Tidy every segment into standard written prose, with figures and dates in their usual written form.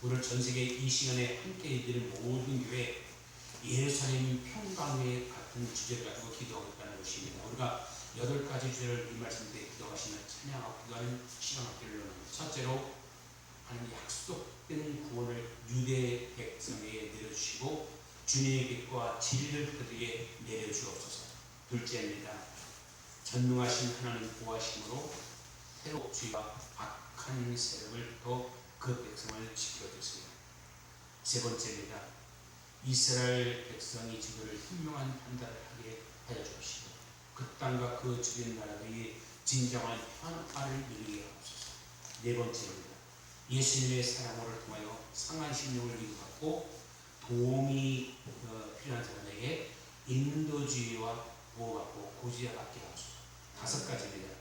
오늘 전세계 이 시간에 함께 있는 모든 교회 예루살렘 평강의 같은 주제를 가지고 기도하고 있다는 것입니다. 우리가 8가지 주제를 이 말씀 때 기도하시면 찬양하고 기도하는 시간 갖기를 원합니다. 첫째로 하나님 약속된 구원을 유대 백성에게 내려주시고 주님의 빛과 진리를 그들에게 내려주옵소서. 둘째입니다. 전능하신 하나님 보호하심으로 새로 주의와 악한 세력을 더 그 백성을 지켜주세요. 세 번째입니다. 이스라엘 백성이 지구를 현명한 판단을 하게 하여 주옵시고 그 땅과 그 주변 나라들이 진정한 평화를 누리게 하옵소서. 네 번째입니다. 예수님의 사랑으로 통하여 상한 심령을 위로받고 도움이 필요한 사람에게 인도주의와 보호받고 고지하게 하옵소서. 다섯 가지입니다.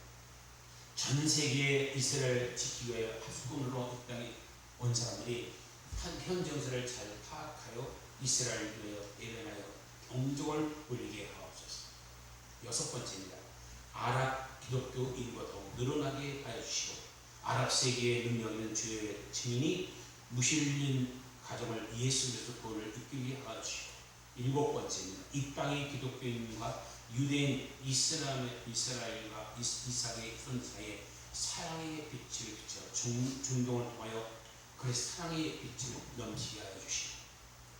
전 세계 이스라엘 지키기 위하여 파수꾼으로 이 땅에 온 사람들이 현 정세를 잘 파악하여 이스라엘을 위하여 예배하여 경종을 울리게 하옵소서. 여섯 번째입니다. 아랍 기독교 인구가 더욱 늘어나게 하여 주시고 아랍 세계의 능력 있는 주의 증인이 무슬림 가정을 예수 그리스도 구원을 이끌게 하여 주시고 일곱 번째입니다. 이 땅의 기독교인과 유대인 이스라엘과 이삭의 son 사이에 사랑의 빛을 비춰 중동을 통하여 그 사랑의 빛을 넘치게 하여 주시고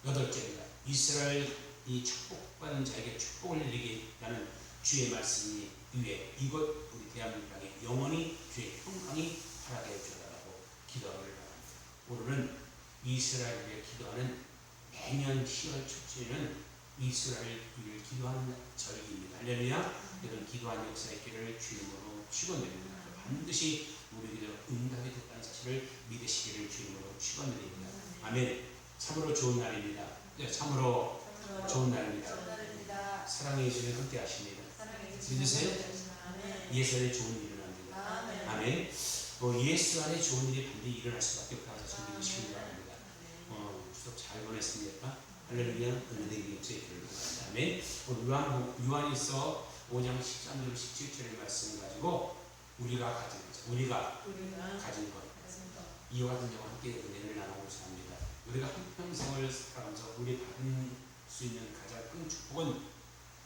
여덟째입니다. 이스라엘이 축복받는 자에게 축복을 내리게 하는 주의 말씀이 위에 이곳 우리 대한민국 땅에 영원히 주의 평강이 하게 해주라고 기도하기를 바랍니다. 오늘은 이스라엘을 위해 기도하는 매년 10월 첫째는 이스라엘을 기도하는 절기입니다. 할렐루야. 이런 기도한 역사의 길을 주님으로 축원드립니다. 반드시 우리 기도 응답이 됐다는 사실을 믿으시기를 주님으로 축원드립니다. 아멘. 참으로 좋은 날입니다. 네, 참으로 좋은 날입니다. 사랑의 예수님 함께 하십니다. 믿으세요? 예수 안에 좋은 일이 일어납니다. 아멘. 예수 안에 좋은 일이 반드시 일어날 수밖에 없다는 사실을 믿으시기 바랍니다. 추석 잘 보냈습니까? 할렐루야. 은혜되기 역사의 길을 바랍니다. 아멘. 요한일서 5장 13절 17절의 말씀을 가지고 우리가 가진 것 이와 같은 경우 함께 은혜를 나누고 삽니다. 우리가 한평생을 살아가면서 우리 받을 수 있는 가장 큰 축복은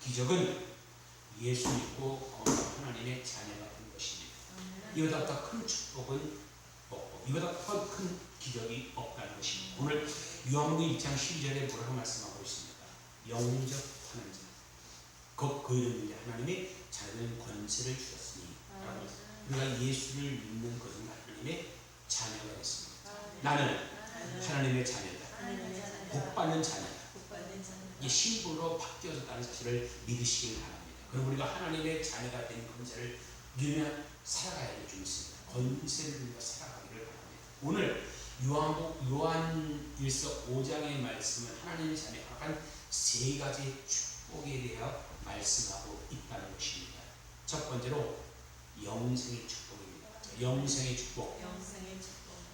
기적은 예수 믿고 하나님의 자녀가 된 것입니다. 이보다 더 큰 축복은 없고 이보다 더 큰 기적이 없다는 것입니다. 오늘 요한복음 2장 12절에 뭐라고 말씀하고 있습니까? 영접 하는 자 그 이름은 하나님의 자녀된 권세를 주셨으니 우리가 예수를 믿는 것은 하나님의 자녀가 됐습니다. 나는 하나님의 자녀다. 복받는 자녀다. 이게 신부로 바뀌어졌다는 사실을 믿으시길 바랍니다. 그럼 우리가 하나님의 자녀가 된 권세를 누리며 살아가야 될 줄 믿습니다. 권세를 누리며 살아가기를 바랍니다. 오늘 요한일서 5장의 말씀은 하나님의 자녀가 한 3가지 축복에 대하여 말씀하고 있다는 것입니다. 첫 번째로 영생의 축복입니다. 영생의 축복.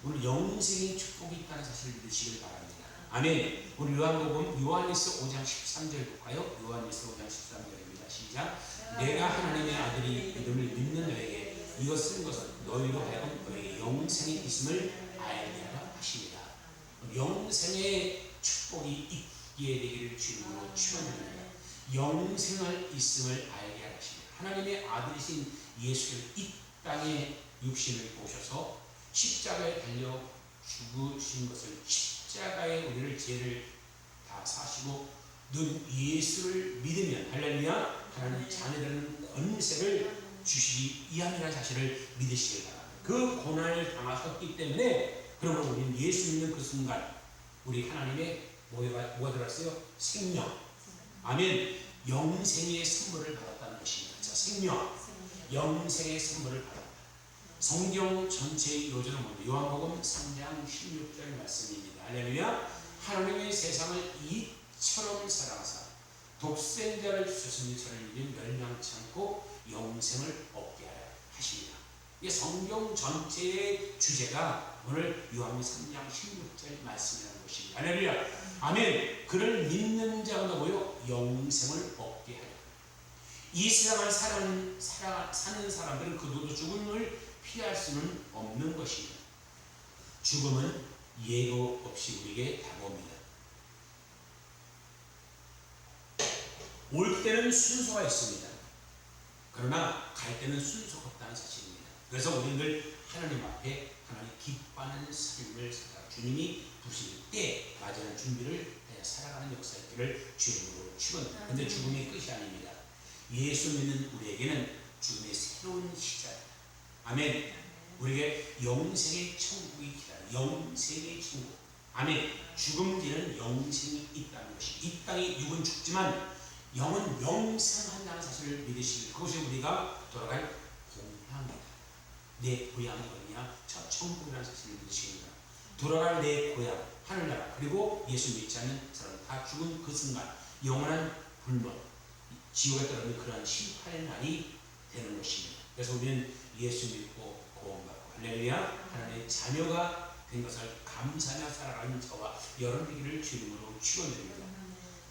오늘 영생의 축복이 있다는 사실을 믿으시길 바랍니다. 아멘. 우리 요한일서 5장 13절 볼까요? 요한일서 5장 13절입니다. 시작. 내가 하나님의 아들이 이름을 믿는 너에게 이것 쓴 것은 너희로 하여금 너에게 영생이 있음을 알게 하라 하십니다. 영생의 축복이 있게 되기를 주님으로 축원합니다. 영생을 있음을 알게 하십니다. 하나님의 아들이신 예수를 이 땅에 육신을 오셔서 십자가에 달려 죽으신 것을 십자가에 우리를 죄를 다 사시고 넌 예수를 믿으면 할렐루야 하나님 자녀되는 권세를 주시기 위함이라는 사실을 믿으시길 바랍니다. 그 고난을 당하셨기 때문에 그러므로 우리는 예수 믿는 그 순간 우리 하나님의 뭐가 들었어요? 생명. 아멘. 영생의 선물을 받았다는 것입니다. 자, 생명. 영생의 선물을 받았다. 성경 전체의 요절은 뭐죠? 요한복음 3장 16절 말씀입니다. 할렐루야. 하나님의 세상을 이처럼 사랑하사 독생자를 주셨으니 저를 이는 멸망치 않고 영생을 얻게 하려 하십니다. 이 성경 전체의 주제가 오늘 요한복음 3장 16절 말씀이라는 것입니다. 할렐루야. 아멘. 그를 믿는 자가 뭐요? 영생을 얻게 하려. 이 세상을 사는 사람들은 그들도 죽음을 피할 수는 없는 것입니다. 죽음은 예고 없이 우리에게 다가옵니다. 올 때는 순서가 있습니다. 그러나 갈 때는 순서가 없다는 사실입니다. 그래서 우리는 하나님 앞에 하나님 기뻐하는 삶을 살아 주님이 부르실 때 맞이하는 준비를 해 살아가는 역사의 길을 주님으로 축원합니다. 그런데 죽음이 끝이 아닙니다. 예수 믿는 우리에게는 죽음의 새로운 시작. 아멘. 우리에게 영생의 천국이 기다려. 영생의 천국. 아멘. 죽음 뒤에는 영생이 있다는 것이. 이 땅의 육은 죽지만 영은 영생한다는 사실을 믿으시길. 그것이 우리가 돌아갈 공양이다. 내 고향이 어디냐? 저 천국이라는 사실을 믿으십니다. 돌아갈 내 고향, 하늘나라, 그리고 예수 믿지 않는 사람 다 죽은 그 순간 영원한 불문, 지옥에 떨어지는 그러한 심판의 날이 되는 것입니다. 그래서 우리는 예수 믿고 구원받고 할렐루야 하나님의 자녀가 된 것을 감사하며 살아가는 저와 여러분에게를 주님으로 축원드립니다.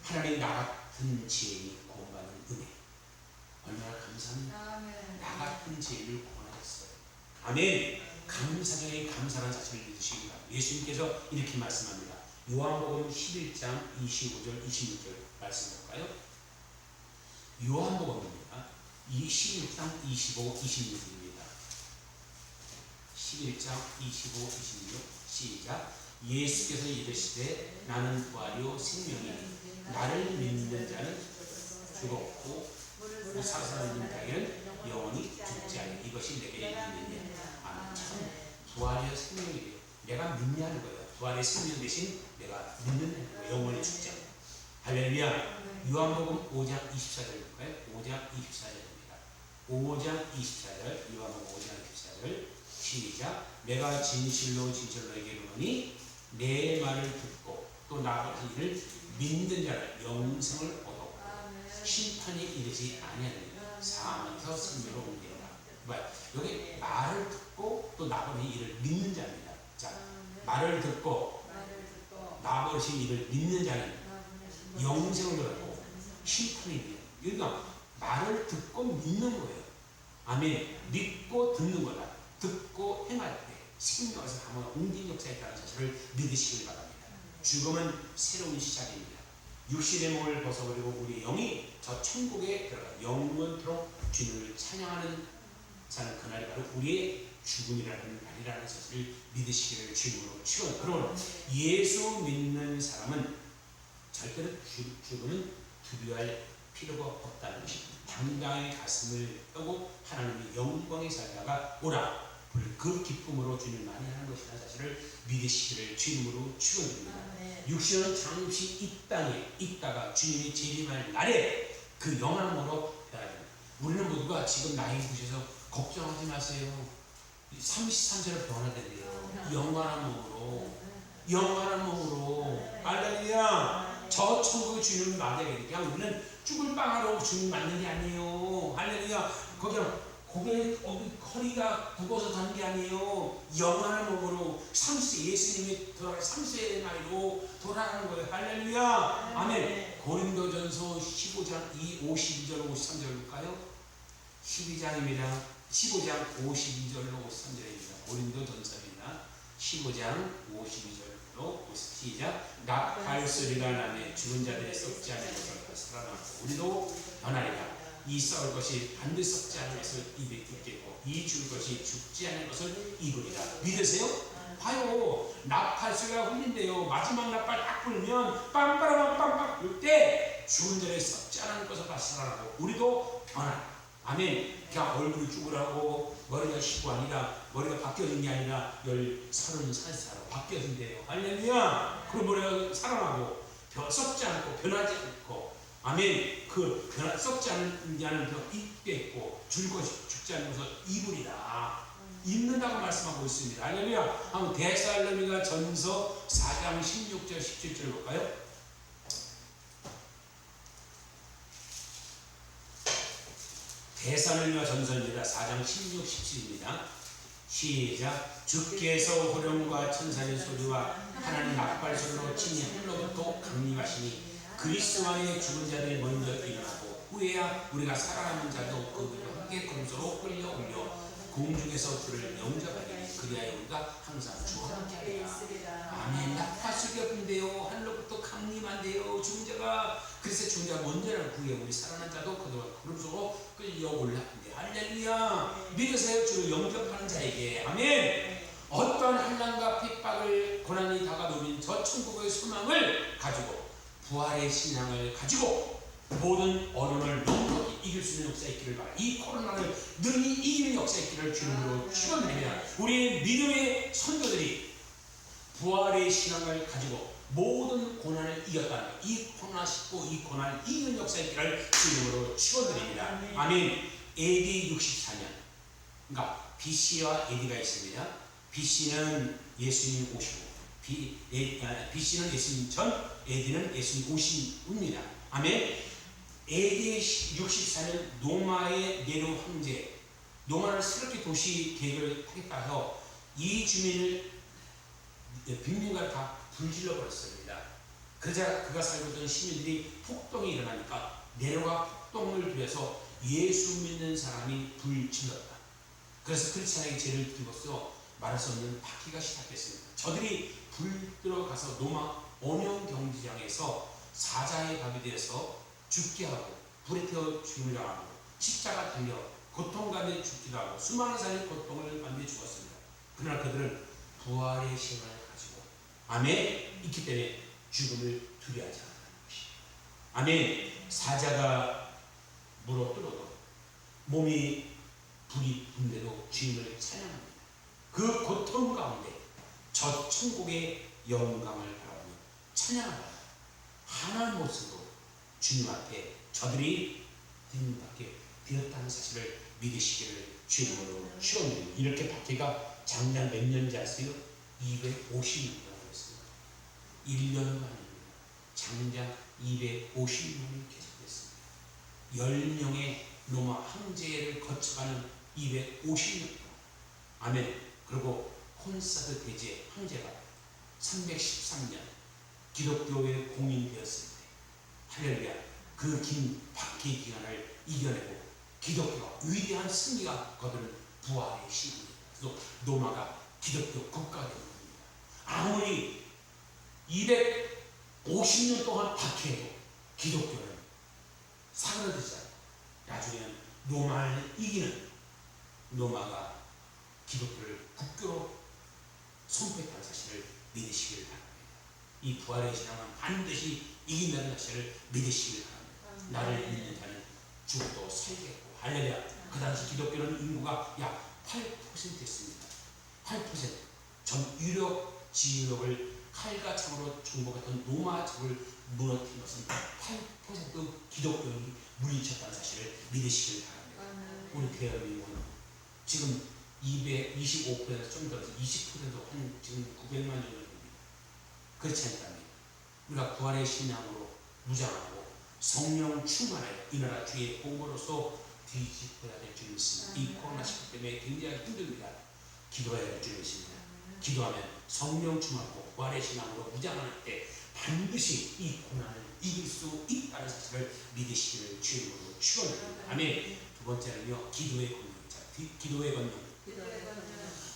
하나님 나 같은 죄인이 구원받는 은혜 얼마나 감사합니다. 나 같은 죄인을 구원하셨어요. 아멘. 감사장에 감사한 사실을 믿으시기 바랍니다. 예수님께서 이렇게 말씀합니다. 요한복음 11장 25절 26절 말씀 볼까요? 요한복음입니다. 11장 25, 26입니다. 11장 25, 26 시작. 예수께서 이르시되 나는 부활이요 생명이니 나를 믿는 자는 죽었고 살아있는 자에게는 영원히 죽지 않으니 이것이 내게 있느니라. 아멘. 참 부활이요 생명이에요. 내가 믿냐는 거예요. 부활의 생명 대신 내가 믿는 거예요. 영원히 죽지 않아요. 할렐루야. 요한복음 5장 24절 볼까요? 5장 24절입니다. 5장 24절 요한복음 5장 24절 시작. 내가 진실로 너에게 이르노니 내 말을 듣고 또 나아가서 이를 믿는 자는 영생을 얻었고 심판이 이르지 아니하니 사망에서 생명으로 옮기리라. 여기 말을 듣고 또 나아가서 이를 믿는 자입니다. 자, 말을 듣고 나아가서 이를 믿는 자는 영생을 얻고 심판이 이르리라. 그러니까 말을 듣고 믿는 거예요. 아멘. 믿고 듣는 거다. 듣고 행할 때 생명에서 한번 옮긴 역사에 따른 사실을 믿으시길 바랍니다. 죽음은 새로운 시작입니다. 육신의 몸을 벗어버리고 우리 영이 저 천국에 들어가 영원토록 주님을 찬양하는 사는 그날이 바로 우리의 죽음이라는 날이라는 사실을 믿으시기를 주님으로 축원합니다. 그러므로 예수 믿는 사람은 절대로 죽음은 두려워할 필요가 없다는 것입니다. 당당히 가슴을 펴고 하나님의 영광에 살다가 오라 그 기쁨으로 주님 많이 하는 것이라는 사실을 믿으시기를 주님으로 축원드립니다. 육신은 잠시 이 땅에 있다가 주님이 재림할 날에 그 영원함으로 가야 됩니다. 우리는 모두가 지금 나이 드셔서 걱정하지 마세요. 33세로 변화된대요. 영원한 몸으로 할렐루야. 저 천국의 주님을 맞아야 되니까 우리는 죽을 빵하러 주님 맞는 게 아니에요. 할렐루야. 거기는 고개, 허리가 굽어서 가는 게 아니에요. 영원한 몸으로 30세 예수님이 돌아갈 3세의 나이로 돌아가는 거예요. 할렐루야. 아멘. 고린도전서 15장 52절 53절 볼까요? 12장입니다. 15장 52절로 53절입니다. 고린도전서입니다. 15장 52절로 시작. 나팔 소리가 나매 죽은 자들의 썩지 않은 것을 살아남고 우리도 변하리라. 이 썩을 것이 반드시 썩지 않은 것을 입겠고 이 죽을 것이 죽지 않은 것을 입으리라. 믿으세요? 봐요. 나팔 소리가 울린대요. 마지막 나팔 딱 불면 빰빠라빰빰빰 불 때 죽은 자들의 썩지 않은 것을 다 살아나고 우리도 변하리라. 아멘. 그냥 얼굴이 죽으라고 머리가 쉬고 아니라 머리가 바뀌어진 게 아니라 34살로 바뀌어진대요. 할렐루야. 그럼 머리가 살아나고 썩지 않고 변하지 않고 아멘. 그 썩지 않은 자는 입겠고 죽지 않는 것을 입으리라. 입는다고 말씀하고 있습니다. 할렐루야. 한번 데살로니가 전서 4장 16절 17절 볼까요? 데살로니가 전서입니다. 4장 16, 17입니다. 시작. 주께서 호령과 천사의 소리와 하나님 나팔 소리로 친히 하늘로부터 강림하시니 그리스도 안에 죽은 자들이 먼저 일어나고 후에야 우리가 살아남은 자도 그들과 함께 금소로 끌려 올려 공중에서 주를 영접하리니 그리하여 우리가 항상 주와 함께 하리라. 다스리기 어렵은데요. 하늘로부터 강림한대요. 죽은 자가 그래서 죽은 자가 먼저를 구해 우리 살아난 자도 그러므로 끌려 올라간대. 할렐루야. 믿으세요. 주를 영접하는 자에게 아멘. 어떤 한란과 핍박을 고난이 다가오는 저 천국의 소망을 가지고 부활의 신앙을 가지고 모든 어려움을 넉넉히 이길 수 있는 역사 있기를 바라. 이 코로나를 능히 이기는 역사 있기를 주님으로 축원드립니다. 우리의 믿음의 선조들이 부활의 신앙을 가지고 모든 고난을 이겼다는 것, 이 코로나19 이 고난을 이기는 역사 있기를 주님으로 축원드립니다. 아멘. AD 64년, 그러니까 BC와 AD가 있습니다. BC는 예수님 오시고 BC는 예수님 전, AD는 예수님 오신 후입니다. 아멘. AD 64년 노마의 네로 황제, 노마는 새롭게 도시 계획을 하겠다 해서 이 주민을 빈민가를 다 불질러 버렸습니다. 그러자 그가 살고 있던 시민들이 폭동이 일어나니까 네로가 폭동을 들여서 예수 믿는 사람이 불질렀다. 그래서 크리스찬에게 죄를 들고서 말할 수 없는 파티가 시작됐습니다. 저들이 불 들어가서 노마 원형 경기장에서 사자의 밥이 되어서 죽게 하고 불에 태워 죽음을 당하고 십자가 달려 고통 가운데 죽기도 하고 수많은 사람이 고통을 받는 죽었습니다. 그러나 그들은 부활의 신앙을 가지고 아멘 있기 때문에 죽음을 두려워하지 않았다는 것이 아멘. 사자가 물어뜯어도 몸이 불이 분대도 주님을 찬양합니다. 그 고통 가운데 저 천국의 영감을 바라보며 찬양하다 하나의 모습으로 주님 앞에 저들이 주님 밖에 되었다는 사실을 믿으시기를 주님으로 축원드립니다. 이렇게 박해가 장장 몇 년인지 아세요? 250년이라고 했습니다. 1년도 아닙니다. 장장 250년이 계속됐습니다. 10명의 로마 황제를 거쳐가는 250년 동안 아멘. 그리고 콘사드 대제 황제가 313년 기독교의 공인되었을 때 할렐루야 그 긴 박해 기간을 이겨내고 기독교가 위대한 승리가 거두는 부활의 신입니다. 그래서 로마가 기독교 국가가 되는 겁니다. 아무리 250년 동안 박해해도 기독교는 사그라들지 않고 나중에는 로마를 이기는 로마가 기독교를 국교로 선포했다는 사실을 믿으시기를 바랍니다. 이 부활의 신앙은 반드시 이긴다는 사실을 믿으시기를 바랍니다. 나를 믿는 자는 죽어도 살겠고 할렐루야. 그 당시 기독교는 인구가 약 8%였습니다. 8%. 전 유력 지역을 칼과 창으로 정복했던 로마 제국을 무너뜨린 것은 8% 기독교인이 물리쳤다는 사실을 믿으시길 바랍니다. 우리 대한민국은 지금 225%에서 좀 더 20%도 한 지금 900만 명 정도입니다. 그렇지 않다면 우리가 부활의 신앙으로 무장하고 성령 충만하여 이 나라 주의 복음으로서 뒤집어야 될 줄 믿습니다. 이 코로나19 때문에 굉장히 힘듭니다. 기도해야 될 줄 믿습니다. 기도하면 성령 충만하고 부활의 신앙으로 무장할 때 반드시 이 고난을 이길 수 있다는 사실을 믿으시기를 주님으로 축원합니다. 아멘. 두 번째는요, 기도의 권능입니다. 기도의 권능.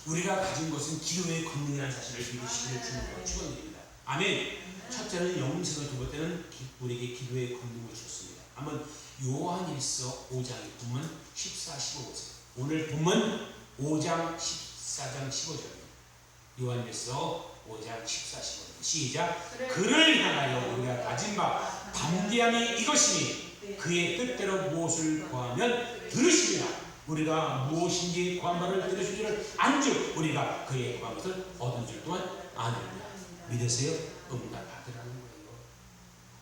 우리가 가진 것은 기도의 권능이라는 사실을 믿으시기를 주님으로 축원드립니다. 아멘. 첫째는 영생을, 두 번째는 우리에게 기도의 권능을 주셨습니다. 한번 요한일서 5장의 본문 14, 15보세요. 오늘 본문 5장 14장 15절입니다. 요한일서 5장 14, 15절 시작. 그를 향하여 우리가 가진 바 담대함이 이것이니 그의 뜻대로 무엇을 구하면 들으시리라. 우리가 무엇인지 구한 바를 들으실 줄을 안즉 우리가 그의 구한 것을 얻은 줄 또한 아느니라. 믿으세요? 응답 받으라는 거예요.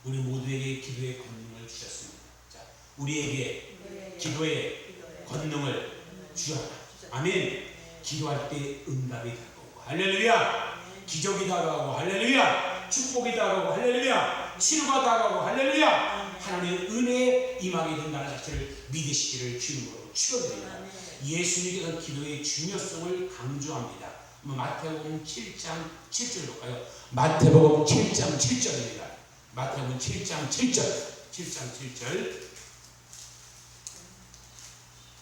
우리 모두에게 기도의 권능을 주셨습니다. 자, 우리에게 기도의 권능을 주셨다. 아멘. 기도할 때 응답이 다가오고 할렐루야. 기적이 다가오고 할렐루야. 축복이 다가오고 할렐루야. 치료가 다가오고 할렐루야. 하나님의 은혜에 임하게 된다는 자체를 믿으시기를 주님으로 축원드립니다. 예수님께서 기도의 중요성을 강조합니다. 마태복음 7장 7절 볼까요? 마태복음 7장 7절입니다. 마태복음 7장 7절 7장 7절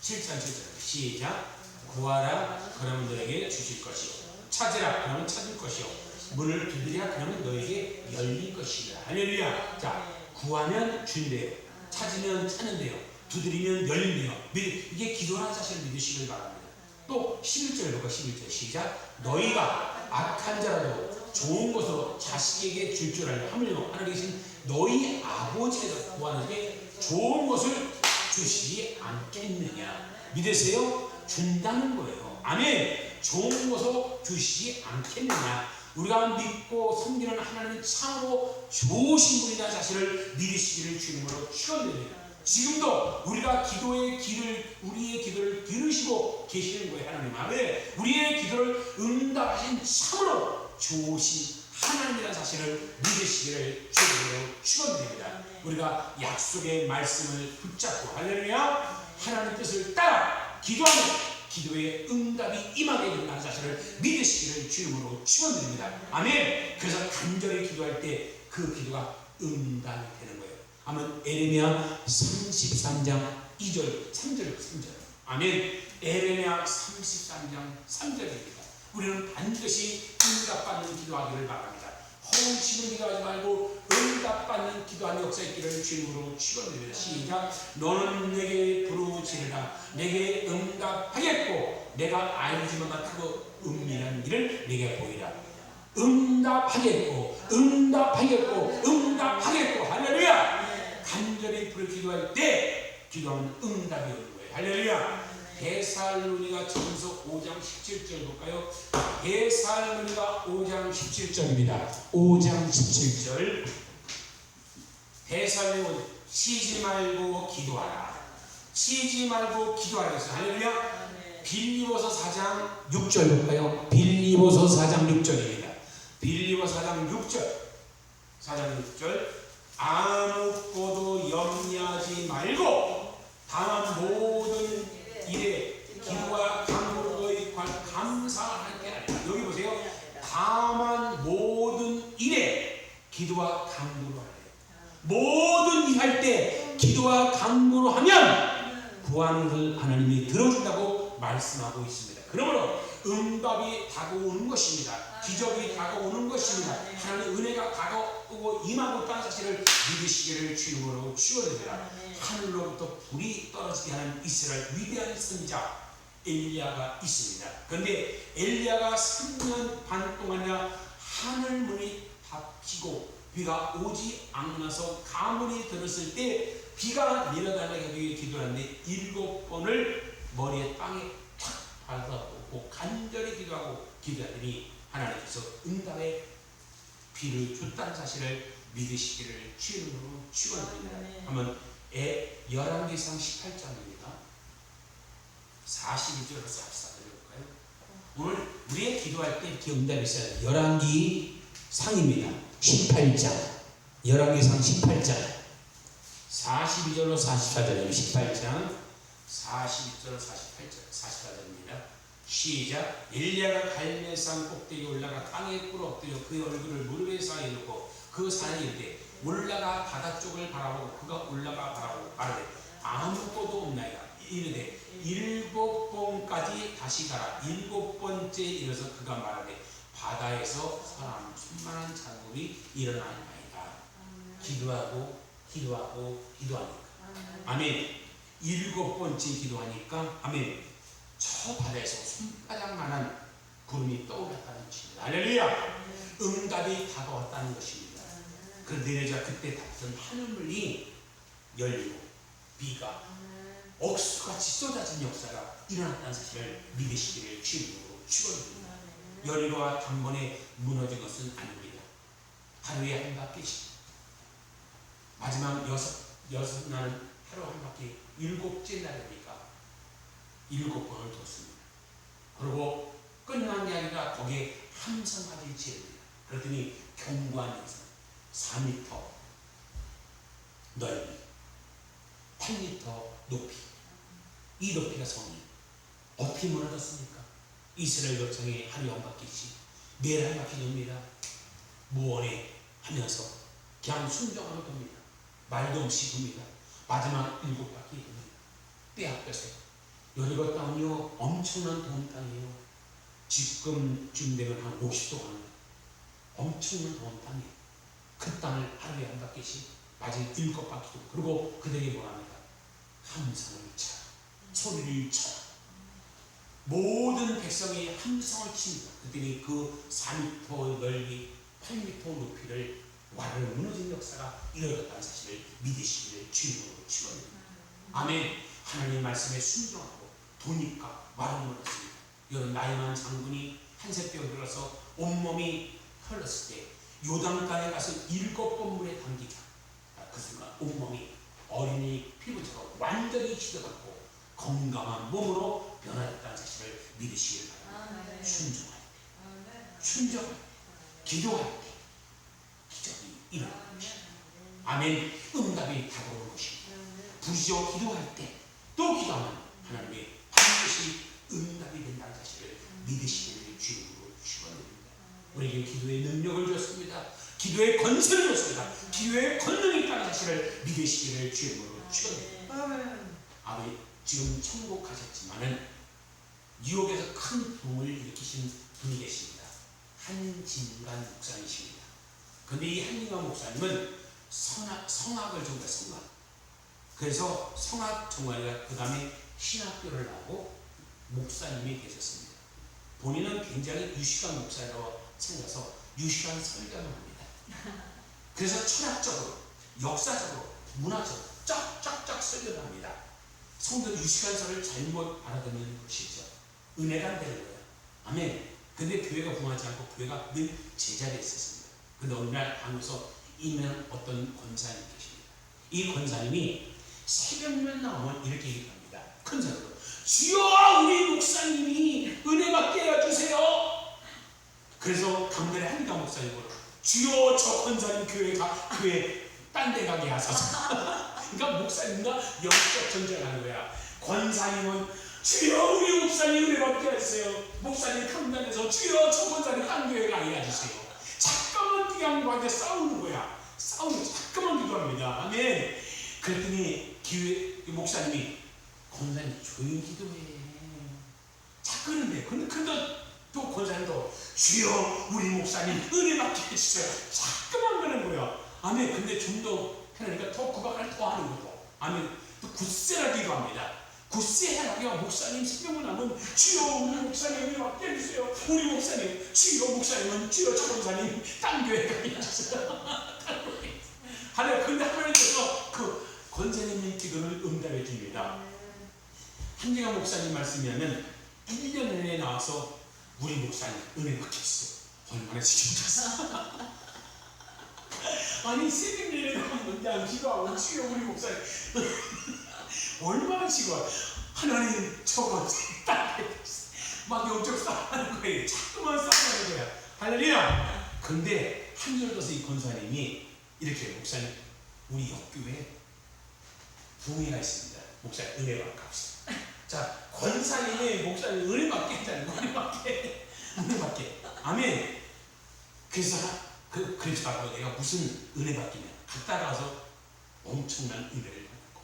7장 7절 시작. 구하라 그러면 너에게 주실 것이요 찾으라 그러면 찾을 것이요 문을 두드리라 그러면 너에게 열릴 것이다. 할렐루야. 자, 구하면 준대요. 찾으면 찾는데요. 두드리면 열린대요. 이게 기도라는 사실을 믿으시길 바랍니다. 또 11절 볼까? 11절 시작. 너희가 악한 자라도 좋은 것으로 자식에게 줄 줄 알고 하물며 하늘에 계신 너희 아버지께서 구하는데 좋은 것을 주시지 않겠느냐. 믿으세요? 준다는 거예요. 아멘. 좋은 것으로 주시지 않겠느냐. 우리가 믿고 섬기는 하나님은 참으로 좋으신 분이라는 사실을 믿으시기를 주님으로 축원드립니다. 지금도 우리가 우리의 기도를 들으시고 계시는 거예요. 하나님. 아멘. 우리의 기도를 응답하신 참으로 좋으신 하나님이라는 사실을 믿으시기를 주님으로 축원드립니다. 우리가 약속의 말씀을 붙잡고 할렐루야 하나님 뜻을 따라 기도하는 기도의 응답이 임하게 된다는 사실을 믿으시기를 주님으로 축원드립니다. 아멘. 그래서 간절히 기도할 때 그 기도가 응답이 되는 거예요. 아멘. 에레미야 33장 2절 3절. 아멘. 에레미야 33장 3절입니다. 우리는 반드시 응답받는 기도하기를 바랍니다. 허우치는 기도하지 말고 응답받는 기도하는 역사 있기를 주님으로 축원드립니다. 시작. 너는 내게 부르짖으라. 내게 응답하겠고 내가 알지만 크고 은밀한 일을 내게 보이라. 응답하겠고 할렐루야. 간절히 기도할 때 기도하면 응답이 오는 거예요. 할렐루야. 데살로니가 전서 5장 17절 볼까요? 데살로니가 5장 17절입니다. 5장 17절. 데살로니 쉬지 말고 기도하라. 쉬지 말고 기도하라 했어요. 할렐루야. 빌립보서 4장 6절 볼까요? 빌립보서 4장 6절입니다. 빌립보서 4장 6절. 아무것도 염려하지 말고 다만 모든 일에 기도와 간구로 감사하게 하라. 여기 보세요. 다만 모든 일에 기도와 간구로 하라. 모든 일 할 때 기도와 간구로 하면 구하는 것을 하나님이 들어준다고 말씀하고 있습니다. 그러므로 응답이 다가오는 것입니다. 기적이 다가오는 것입니다. 하나님의 은혜가 다가오고 임하고 있다는 사실을 믿으시기를 주님으로 축원드립니다. 하늘로부터 불이 떨어지게 하는 이스라엘 위대한 선지자 엘리야가 있습니다. 그런데 엘리야가 3년 반 동안이나 하늘 문이 닫히고 비가 오지 않아서 가문이 들었을 때 비가 내려달라고 기도하는데 7번을 머리에 땅에 탁 밟아보고 간절히 기도하더니 하나님께서 응답의 비를 줬다는 사실을 믿으시기를 주님으로 축원드립니다. 한번 열왕기상 18장입니다. 42절에서 44절 볼까요? 오늘 우리의 기도할 때 이렇게 응답이 있어요. 열왕기상입니다. 18장. 열왕기상 18장. 42절로 44절입니다. 18장 42절로 44절입니다. 시작. 엘리야가 갈멜산 꼭대기에 올라가 땅에 꿇어 엎드려 그의 얼굴을 무릎에 쌓여 놓고 그 산에 이르되 올라가 바다 쪽을 바라보고 그가 올라가 바라보고 말하되 아무것도 없나이다. 이르되 7번까지 다시 가라. 7번째 일어서 그가 말하되 바다에서 사람 충만한 작업이 일어나나이다. 기도하고 기도하니까. 아멘. 7번째 기도하니까 아멘. 저 바다에서 손바닥만한 구름이 떠올랐다는 것입니다. 할렐루야. 응답이 다가왔다는 것입니다. 그 내려자 그때 닿던 하늘문이 열리고 비가 억수같이 쏟아진 역사가 일어났다는 사실을 믿으시기를 주님으로 축원드립니다. 여리고가 단번에 무너진 것은 아닙니다. 하루에 한 바퀴씩 마지막 여섯 날은 하루 한 바퀴 7째 날이니까 7번을 뒀습니다. 그리고 끝난 게 아니라 거기에 함성까지 지릅니다. 그랬더니 견고한 영상 4m 넓이 8m 높이, 이 높이가 성이 어떻게 무너졌습니까? 이스라엘 백성이 하루에 한 바퀴씩 매일 한 바퀴 돕니다. 무언에 하면서 그냥 순종하며 돕니다. 말도 없이 돕니다. 마지막 7바퀴 돕니다. 빼앗겨서 여리고 땅이요, 엄청난 돈 땅이에요. 지금 되면 한 50도 가는 거예요. 엄청난 온 땅에 그 땅을 하루에 한 바퀴씩 마지막 7바퀴도 그리고 그들이 뭐합니까? 함성을 쳐 소리를 쳐 모든 백성이 함성을 칩니다. 그들이 그 4m 넓이 8m 높이를 와르르 무너진 역사가 이루어졌다는 사실을 믿으시기를 주님으로 축원합니다. 아멘. 하나님 말씀에 순종하고 도니까 와르르 무너졌습니다. 여러분 나이 많은 장군이 한세병 들어서 온몸이 흘렀을 때 요단강에 가서 7번 물에 담기자 그 순간 온몸이 어린이 피부처럼 완전히 시들었고 건강한 몸으로 변화됐다는 사실을 믿으시길 바랍니다. 순종할 때 순종할 때 기도할 때 기적이 일어납니다. 아멘. 응답이 다가오는 것입니다. 부지저 기도할 때 또 기도하면 하나님의 반드시 응답이 된다는 사실을 믿으시기를 주님으로 축원드립니다. 우리에게 기도의 능력을 줬습니다. 기도의 권세를 줬습니다. 기도의 권능이 있다는 사실을 믿으시기를 주님으로 축원드립니다. 아버지 지금 천국 가셨지만은 뉴욕에서 큰 부흥을 일으키신 분이 계십니다. 한진관 목사님이십니다. 그런데 이 한진관 목사님은 성악을 전공해 성악. 그래서 성악 전공하다가 그 다음에 신학교를 나오고 목사님이 되셨습니다. 본인은 굉장히 유식한 목사라고 생각해서 유식한 설교를 합니다. 그래서 철학적으로, 역사적으로, 문화적으로 쫙쫙쫙 설교를 합니다. 성도는 유식한 설을 잘못 알아듣는 것이죠. 은혜가 안 되는 거예요. 아멘. 근데 교회가 부흥하지 않고 교회가 늘 제자리에 있었습니다. 근데 어느 날 한국에서 있는 어떤 권사님이 계십니다. 이 권사님이 새벽면 나오면 이렇게 얘기합니다. 큰 소리로 주여 우리 목사님이 은혜 받게 해주세요. 그래서 강단의 한가 목사님으로 주여 저 권사님 교회 딴 데 가게 하소서. 그러니까 목사님과 영적 전쟁하는 거야. 권사님은 주여 우리 목사님 은혜 받게 해주세요. 목사님 강단에서 주여 저 권사님 딴 교회 가게 해주세요. 잠깐만 기도하는 싸우는 거야. 잠깐만 기도합니다. 아멘. 그랬더니 목사님이 권사님 조용히 기도해. 자꾸 그러는데 근데 또 권사님도 주여 우리 목사님 은혜 받게 해주세요. 자꾸만 그러는 거야. 아멘. 근데 좀 더 하니까 더 구박을 더 하는 거고. 아멘. 또 굳세라 기도합니다. 굳세하게 목사님 생명을 하면 주여 우리 목사님 은혜 받게 해주세요. 우리 목사님 주여 목사님은 주여 저 권사님 딴 교회 가게 해주세요. 하나님 근데 하나님께서 그 권사님의 기도를 응답해 줍니다. 한재강 목사님 말씀이면 1년 내내 나와서 우리 목사님 은혜 받게 했어. 얼마나 지켜줬어. 아니 새벽 내내 나왔는데 안 기도하고 주여 우리 목사님 얼마나 지금 하나님 저거 막 영적 싸움하는 거예요. 자꾸만 싸움하는 거야. 할렐루야. 근데 한 절 더서 이 권사님이 이렇게 목사님 우리 옆교회에 부흥회가 있습니다. 목사님 은혜 받고 갑시다. 자 권사님이 목사님 은혜 받게 했잖아요. 은혜 받게 아멘. 그래서 그러지 말고 내가 무슨 은혜 받기냐 갔다 가서 엄청난 은혜를 받고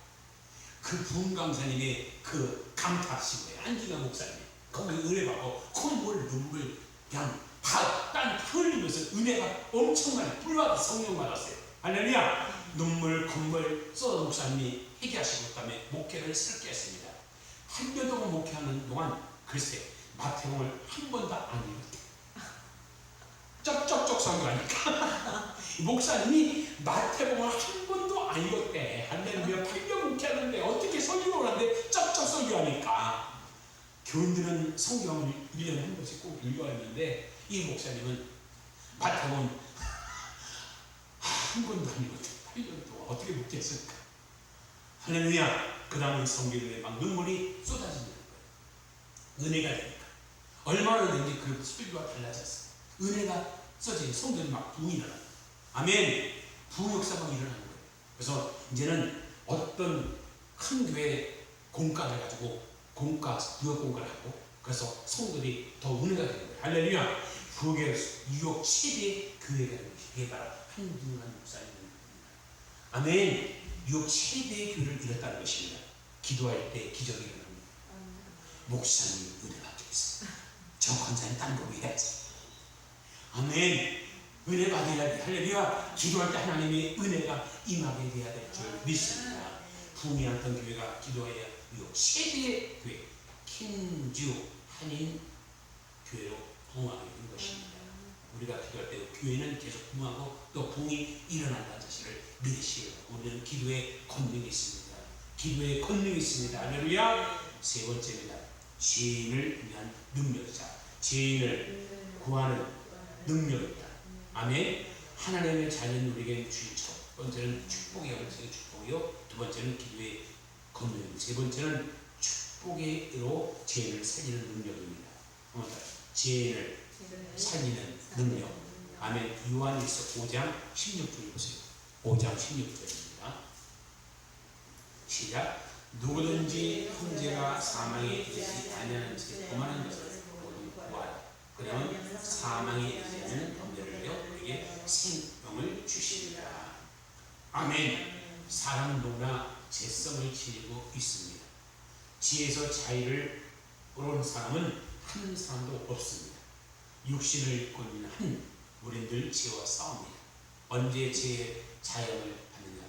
그 부흥 강사님의 그 감탄하신 거예요. 안기가 목사님 거기 은혜 받고 콧물 눈물 그냥 땀 흘리면서 은혜가 엄청나게 불받아 성령 받았어요. 할렐루야. 눈물 콧물 쏟아 목사님이 회개하시고 그다음에 목회를 새롭게 했습니다. 한 년 동안 목회하는 동안 글쎄 마태복음을 한 번도 안 읽었대. 쩍쩍쩍 설교하니까 목사님이 마태복음을 한 번도 안 읽었대. 할렐루야. 8년 목회하는데 어떻게 설교를 하는데 쩍쩍 설교하니까 교인들은 성경을 1년에 한 번씩 꼭 읽어야 하는데 이 목사님은 마태복음 한 번도 안 읽었대. 8년 동안 어떻게 목회했을까. 할렐루야. 그 다음에 성경에 막 눈물이 쏟아지는 거예요. 은혜가 되니까 얼마나 되는지 그 스피드가 달라졌어. 은혜가 써지니 성도들이 막 부흥이 일어나. 아멘. 부흥 역사가 일어나는 거예요. 그래서 이제는 어떤 큰 교회 공과를 가지고 부역 공과를 하고 그래서 성도들이 더 은혜가 되는 거예요. 할렐루야. 부역의 유혹 최대 교회가 되는 것이 그게 바로 한중한 목사님입니다. 아멘. 유혹 최대의 교회를 이뤘다는 것입니다. 기도할 때 기적이 일어납니다. 목사님 은혜 받겠습니다. 저 권사님 딴 거 해야지. 아멘. 은혜 받아야 돼. 할렐루야. 기도할 때 하나님의 은혜가 임하게 돼야 될 줄 믿습니다. 부흥이었던 교회가 기도해야 세계의 교회 킨주 한인 교회로 부흥하게 된 것입니다. 우리가 기도할 때 교회는 계속 부흥하고 또 부흥이 일어난다는 사실을 믿으시고 우리는 기도의 권능이 있습니다. 기도의 권능이 있습니다. 할렐루야. 세 번째입니다. 죄인을 위한 능력이자 죄인을 구하는 능력이다. 아멘. 하나님의 자녀는 우리에게 주신 첫 번째는 축복의 영성의 축복이요, 두 번째는 기도의 권능, 세 번째는 축복으로 죄인을 살리는 능력입니다. 죄인을 살리는 능력. 아멘. 요한일서 5장 16절 보세요. 5장 16절입니다. 시작. 누구든지 형제가 사망에 이르지 아니하는 채 범하는 것을 모두 구하라. 그러면 사망에 이르지 않는 범죄를 위하여 우리에게 생명을 주시리라. 아멘. 사람은 누구나 죄성을 지니고 있습니다. 지에서 자유를 얻은 사람은 한 사람도 없습니다. 육신을 입고 있는 한 우리는 늘 죄와 싸웁니다. 언제 죄의 자영을 받느냐?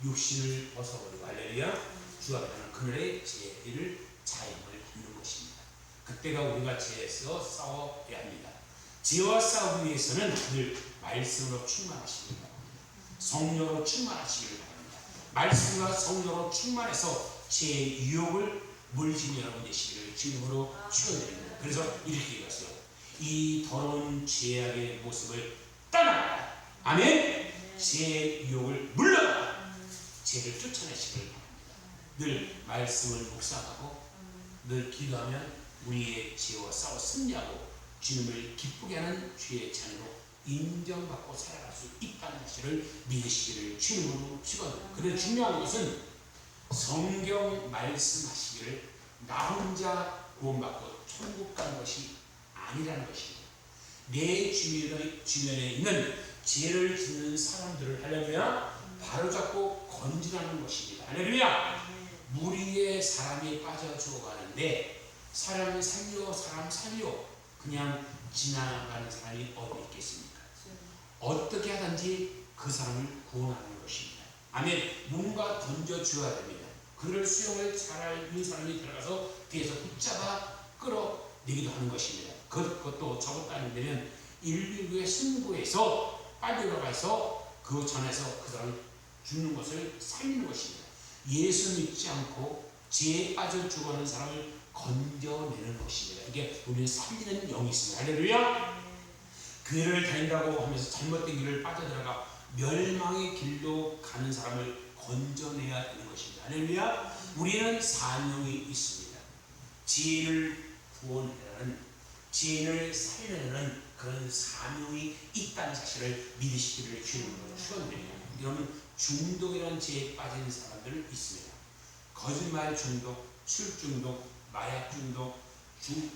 육신을 벗어버리고 할렐루야. 주가 되는 그날의 죄를 자영을 받는 것입니다. 그때가 우리가 죄에서 싸워야 합니다. 죄와 싸우기 위해서는 늘 말씀으로 충만하십니다. 성령으로 충만하시기를 바랍니다. 말씀과 성령으로 충만해서 죄의 유혹을 물리신 여러분 되시기를 주님으로 축원드립니다. 그래서 이렇게 얘기했어요. 이 더러운 죄악의 모습을 떠나라. 아멘. 죄의 유혹을 물러라. 죄를 쫓아내시기를 바랍니다. 늘 말씀을 묵상하고 늘 기도하면 우리의 죄와 싸워 승리하고 주님을 기쁘게 하는 주의 자녀로 인정받고 살아갈 수 있다는 사실을 믿으시기를 주님으로 축원합니다. 그런데 중요한 것은 성경 말씀하시기를 나 혼자 구원받고 천국 가는 것이 아니라는 것입니다. 내 주변에 있는 죄를 짓는 사람들을 할렐루야 바로잡고 건지라는 것입니다. 할렐루야. 무리에 사람이 빠져 죽어가는데 사람 살려 그냥 지나가는 사람이 어디 있겠습니까? 어떻게 하든지 그 사람을 구원하는 것입니다. 아멘. 뭔가 던져주어야 됩니다. 그를 수용을 잘하는 사람이 들어가서 뒤에서 붙잡아 끌어내기도 하는 것입니다. 그것도 저것도 아니면 119의 승부에서 빨리 들어가서 그 전에서 그 사람을 죽는 것을 살리는 것입니다. 예수 믿지 않고 죄에 빠져 죽어가는 사람을 건져내는 것입니다. 이게 우리는 살리는 영이 있습니다. 할렐루야. 교회를 다닌다고 하면서 잘못된 길을 빠져들어가 멸망의 길로 가는 사람을 건져내야 되는 것입니다. 할렐루야. 우리는 사명이 있습니다. 죄인을 구원하는, 죄인을 살려내는 그런 사명이 있다는 사실을 믿으시기를 주님으로 축원드립니다. 여러분, 중독이라는 죄에 빠진 사람들은 있습니다. 거짓말 중독, 술 중독, 마약 중독,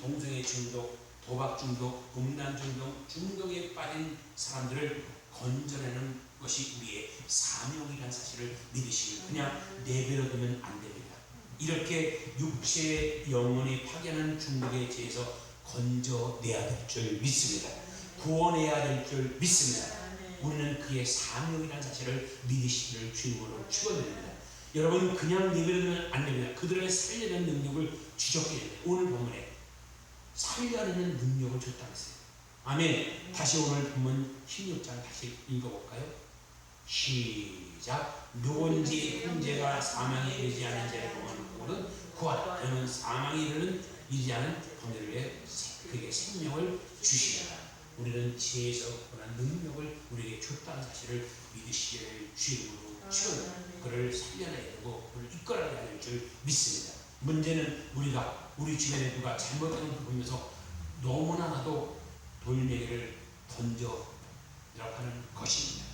동성애 중독, 도박 중독, 음란 중독, 중독에 빠진 사람들을 건져내는 것이 우리의 사명이라는 사실을 믿으시길 그냥 내버려두면 안 됩니다. 이렇게 육체 영혼이 파괴하는 중독에 대해서 건져내야 될 줄 믿습니다. 구원해야 될 줄 믿습니다. 우리는 그의 사명이라는 사실을 믿으시기를 주님으로 축원드립니다. 여러분 그냥 내버려두면 안 됩니다. 그들을 살려내는 능력을 주셨기 때문에 오늘 본문에 살려내는 능력을 줬다고 했어요. 아멘. 다시 오늘 본문 16장 다시 읽어볼까요? 시작. 누군지 형제가 사망에 이르지 않은 자를 범하는 구하라. 그러면 사망에 이르지 않은 범죄를 위해 그에게 생명을 주시리라. 우리는 죄에서 그런 능력을 우리에게 줬다는 사실을 믿으시기를 주님으로 축원합니다. 그를 살려내야 되고 그를 이끌어야 될 줄 믿습니다. 문제는 우리가 우리 주변에 누가 잘못되는 걸 보면서 너무나도 돌멩이를 던져라고 하는 것입니다.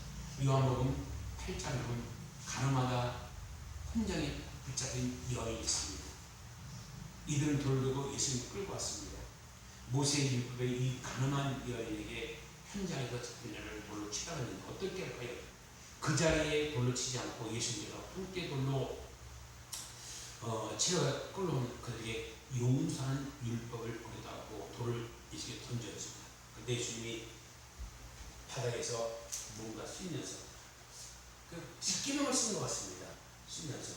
요한복음 8장에 보면 가늠하다 혼장에 붙잡힌 여인이 있습니다. 이들은 돌을 들고 예수님을 끌고 왔습니다. 모세의 율법에 이 가늠한 여인에게 현장에서 잡힌 여를 돌로 치라고 했는데 어떻게 할까요? 그 자리에 돌로 치지 않고 예수님께서 함께 돌로 치러가 끌어오는 그들에게 용서하는 율법을 어기다고 돌을 예수님께 던져줬습니다. 그런데 예수님이 바닥에서 뭔가 쓰면서 그 십계명을 쓴 것 같습니다. 쓰면서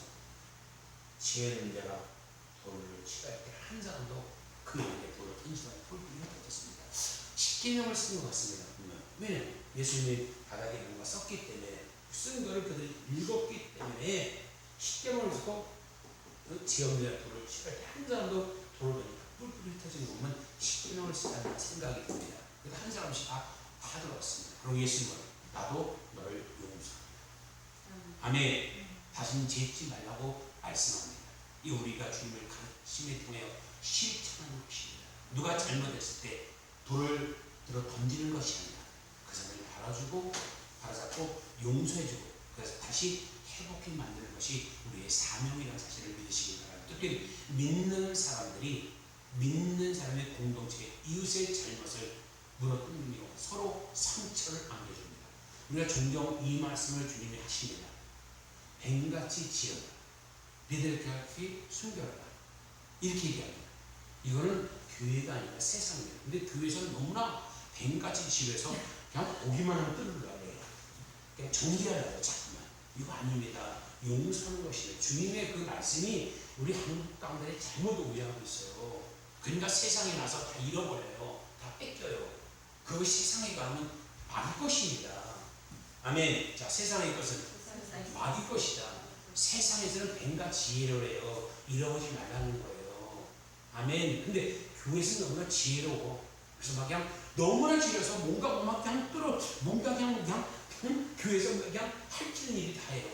지혜 있는 자가 돌을 취할 때 한 사람도 그 옆에 돌을 던지다 돌을 못했습니다. 십계명을 쓴 것 같습니다. 왜냐면 예수님이 바닥에 뭔가 썼기 때문에 쓴 거를 그들이 읽었기 때문에 십계명을 쓰고 지혜 없는 자가 돌을 취할 때 한 사람도 돌을 던지다 뿔뿔이 흩어진 거 보면 십계명을 쓴다는 생각이 듭니다. 그래서 한 사람씩 다 들어왔습니다. 그리고 예수님은 나도 너를 용서한다. 아멘. 다시는 죄짓지 말라고 말씀합니다. 이 우리가 주님을 가르침에 통하여 실천하는 것입니다. 누가 잘못했을 때 돌을 들어 던지는 것이 아니라 그 사람을 바라주고 바라잡고 용서해주고 그래서 다시 회복해 만드는 것이 우리의 사명이라는 사실을 믿으시기 바랍니다. 특히 믿는 사람의 공동체의 이웃의 잘못을 물어뜯으며 서로 상처를 안겨줍니다. 우리가 종종 이 말씀을 주님이 하십니다. 뱀같이 지어라. 비둘기같이 숨겨라. 이렇게 얘기합니다. 이거는 교회가 아니라 세상이에요. 근데 교회에서는 너무나 뱀같이 지어서 그냥 오기만 하면 뜯으려고 해요. 그냥 정리하려고 자꾸만. 이거 아닙니다. 용서하는 것이에요. 주님의 그 말씀이 우리 한국 가운데 잘못 오해하고 있어요. 그러니까 세상에 나서 다 잃어버려요. 다 뺏겨요. 그 세상에 가면 막일 것입니다. 아멘. 자, 세상의 것은 막일 것이다. 세상에서는 뱀과 지혜를 해요. 잃어버리지 말라는 거예요. 아멘. 근데 교회에서는 너무나 지혜로워. 그래서 막 그냥 너무나 지혜로서 뭔가 막 그냥 뭔가 그냥 교회에서 그냥 할 수 있는 일이 다 해요.